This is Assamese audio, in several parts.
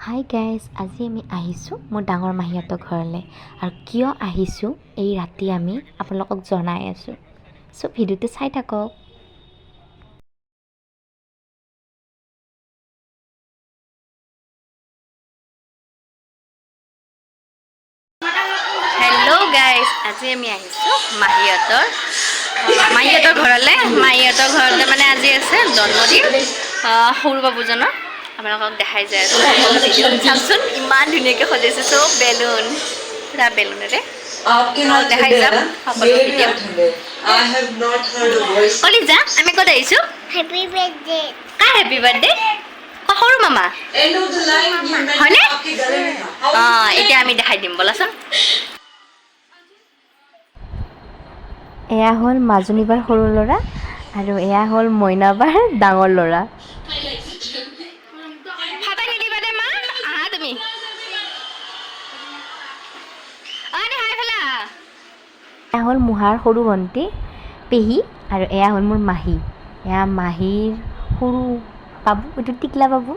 হাই গাইজ, আজি আমি আহিছোঁ মোৰ ডাঙৰ মাহীহঁতৰ ঘৰলৈ। আৰু কিয় আহিছোঁ এই ৰাতি আমি আপোনালোকক জনাই আছোঁ। চ' ভিডিঅ'টো চাই থাকক। হেল্ল' গাইজ, আজি আমি আহিছোঁ মাহীহঁতৰ ঘৰলৈ। মাহীহঁতৰ ঘৰতে মানে আজি আছে জন্মদিন সৰু বাবুজনৰ। আপোনালোকক দেখাই যায় আছোঁ চাওকচোন, ইমান ধুনীয়াকৈ সজাইছে চব বেলুন, পুৰা বেলুনেৰে দেখাই যাম সকলো ভিডিঅ'। কলিজা, আমি ক'ত আহিছোঁ? Happy birthday. কাৰ হেপী বাৰ্থডে? সৰু মামা হয়নে? অঁ, এতিয়া আমি দেখাই দিম ব'লাচোন। এয়া হ'ল মাজুনীবাৰ সৰু ল'ৰা আৰু এয়া হ'ল মইনাবাৰ ডাঙৰ ল'ৰা। এয়া হ'ল মোহাৰ সৰু ভণ্টি পেহী আৰু এয়া হ'ল মোৰ মাহী। এয়া মাহীৰ সৰু বাবু, এইটো টিকলা বাবু,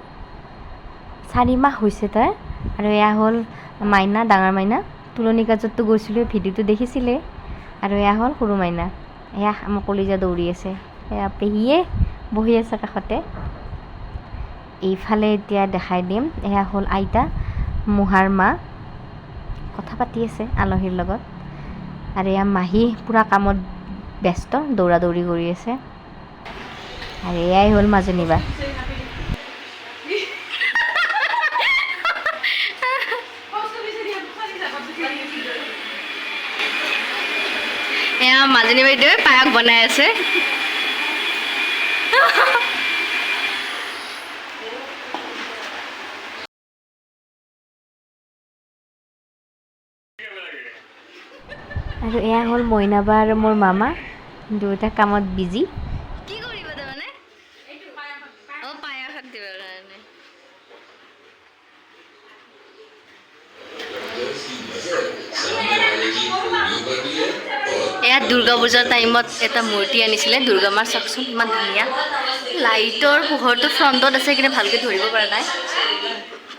4 মাহ হৈছে তাৰ। আৰু এয়া হ'ল মাইনা, ডাঙৰ মাইনা। তুলনি কাজততো গৈছিলোঁ, ভিডিঅ'টো দেখিছিলে। আৰু এয়া হ'ল সৰু মাইনা। এয়া আমাৰ কলিজা দৌৰি আছে। এয়া পেহীয়ে বহি আছে কাষতে। এইফালে এতিয়া দেখাই দিম, এয়া হ'ল আইতা, মোহাৰ মা, কথা পাতি আছে আলহীৰ লগত। আৰু এয়া মাহী পূৰা কামত ব্যস্ত, দৌৰা দৌৰি কৰি আছে। আৰু এয়াই হ'ল মাজনী বা। এয়া মাজনী বাইদেৱে পায়স বনাই আছে। আৰু এয়া হ'ল মইনাবা আৰু মোৰ মামা, দুয়োটা কামত বিজি। কি কৰিব তাৰমানে? অঁ, পায়সত দিবৰ কাৰণে। এয়া দুৰ্গা পূজাৰ টাইমত এটা মূৰ্তি আনিছিলে দুৰ্গা মাৰ, চাওকচোন ইমান ধুনীয়া। লাইটৰ পোহৰটো ফ্ৰণ্টত আছে কিন্তু ভালকৈ ধৰিব পৰা নাই।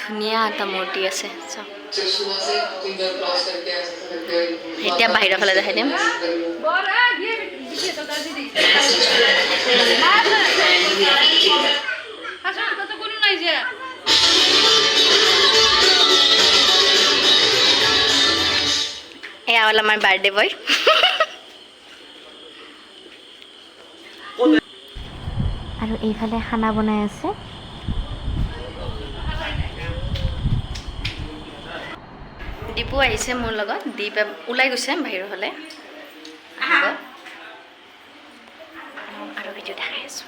ধুনীয়া এটা মূৰ্তি আছে চাওক। এতিয়া বাহিৰৰ ফালে দেখাই দিম। এয়া হ'ল আমাৰ বাৰ্থডে বয়। আৰু এইফালে খানা বনাই আছে। দীপু আহিছে মোৰ লগত, দীপ ওলাই গৈছে বাহিৰৰ ফালে। আৰু ভিডিঅ' দেখাই আছোঁ।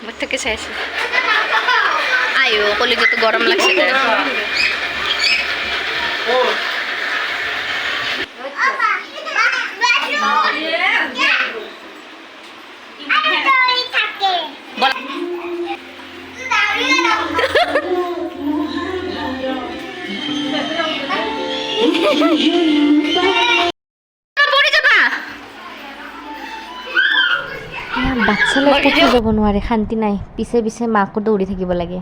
বৰ্তকে চাই আছে। আয়ো কলিজাটো গৰম লাগছে। বাচ্চালৈ ক'তো যাব নোৱাৰে, শান্তি নাই, পিছে পিছে মাকো দৌৰি থাকিব লাগে।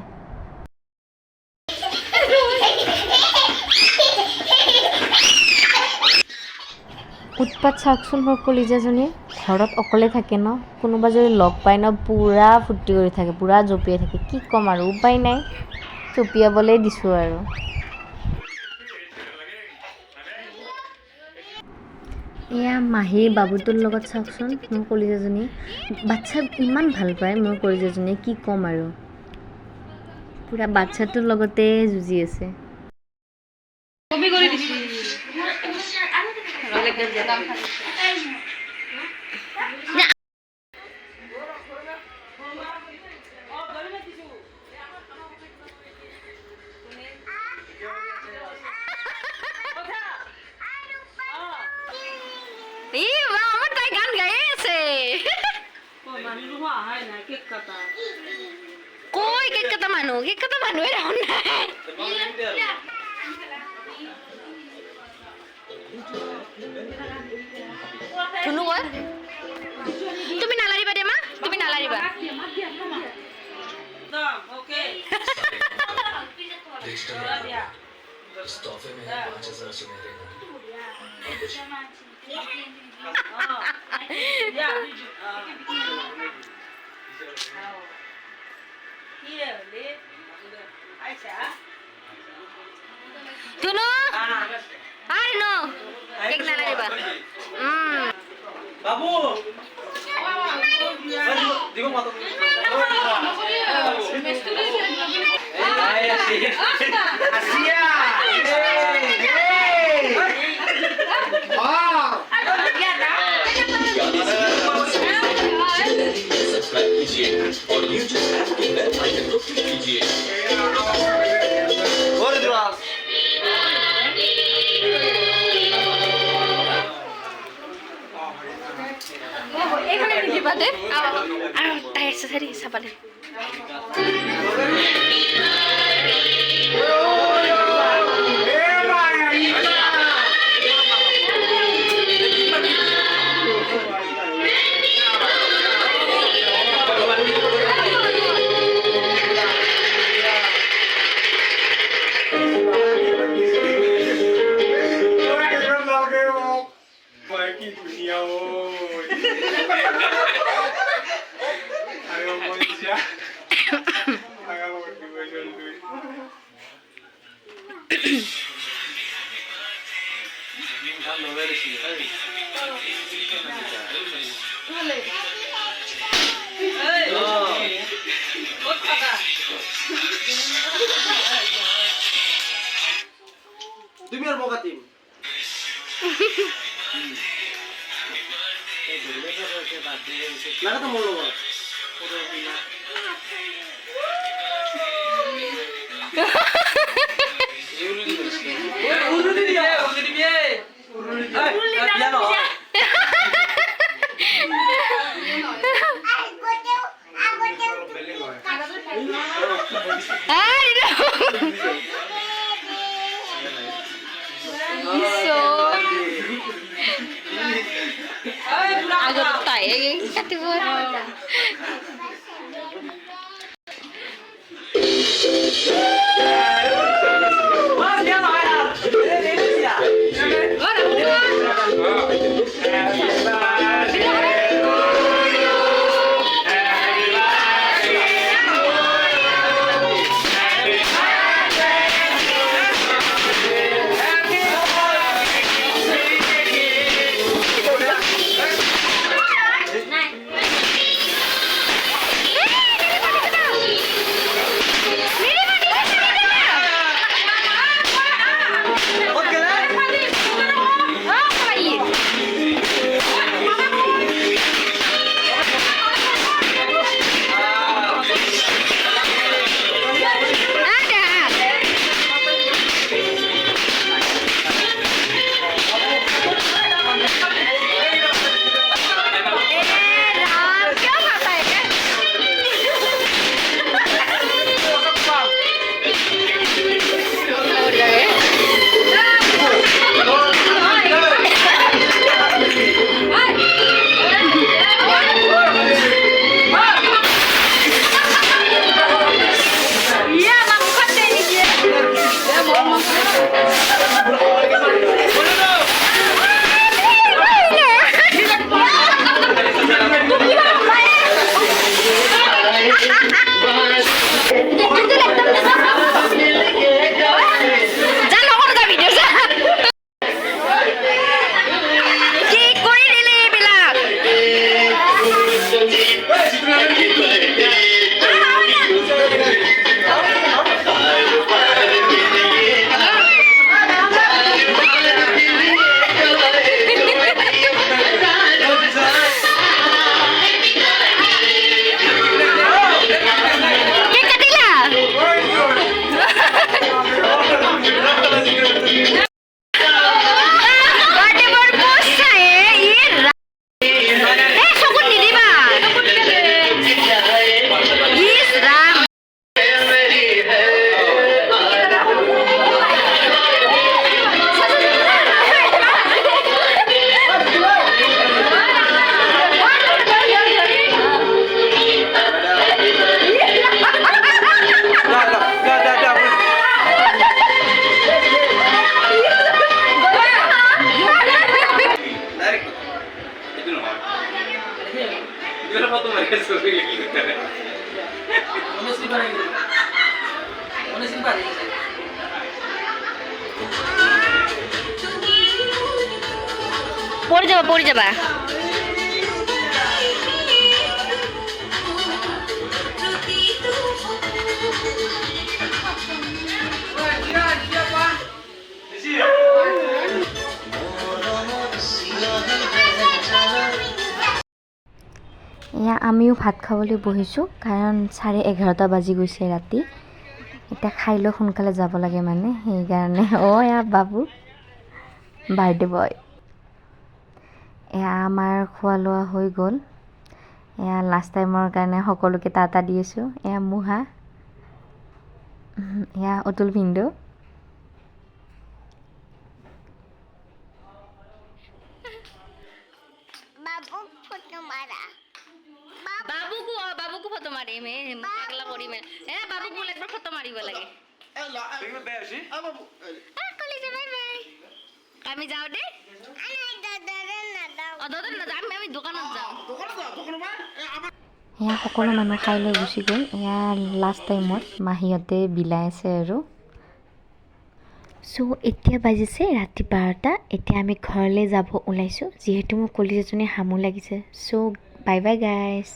উৎপাত চাওকচোন মোৰ কলিজাজনী, ঘৰত অকলে থাকে ন, কোনোবা যদি লগ পায় ন পূৰা ফূৰ্তি কৰি থাকে, পূৰা জঁপিয়াই থাকে। কি ক'ম আৰু, উপায় নাই, জঁপিয়াবলৈ দিছোঁ আৰু। এয়া মাহীৰ বাবুটোৰ লগত চাওকচোন মোৰ কলিজাজনী, বাচ্ছা ইমান ভাল পায় মোৰ কলিজাজনীয়ে, কি ক'ম আৰু, পূৰা বাচ্ছাটোৰ লগতে যুঁজি আছে। তাই গান গাই আছে। কই কেক কটা মানুহে দেখোন নাই। ধুনু কয় তুমি নালাৰিবা দে মা তুমি নালাৰিবা इस तोहफे में 5000 सुनहरे ধুনু আৰে নো কেক নালাৰিবা বাবু দিব কত আসিয়া सब्सक्राइब कीजिए और यूट्यूब ऐप के बेल आइकन को क्लिक कीजिए और दुआ এইখানে নিদিবা দে আৰু তাই আছে হেৰি চাবালে তুমি আৰ বকাতিম লাগা তো মূল্য আগত তাই কাটিব পৰি যাবা এয়া আমিও ভাত খাবলৈ বহিছোঁ কাৰণ 11:30 বাজি গৈছে ৰাতি এতিয়া খাই লৈ সোনকালে যাব লাগে মানে সেইকাৰণে এয়া বাবু বাৰ্থডে বয় এয়া আমাৰ খোৱা লোৱা হৈ গ'ল এয়া লাষ্ট টাইমৰ কাৰণে সকলোকে টাটা দি আছোঁ এয়া মুহা এয়া অতুল ভিন্দু বাবুকো ফটো মাৰিম একলা কৰিম বাবুকো একবাৰ ফটো মাৰিব লাগে আমি যাওঁ দেই আমি দোকানত যাওঁ এয়া সকলো মানুহ খাই লৈ গুচি গ'ল এয়া লাষ্ট টাইমত মাহীহঁতে বিলাই আছে আৰু চ' এতিয়া বাজিছে ৰাতি 12টা এতিয়া আমি ঘৰলৈ যাব ওলাইছোঁ যিহেতু মোৰ কলিজাজনী হামো লাগিছে চ' বাই বাই গাইজ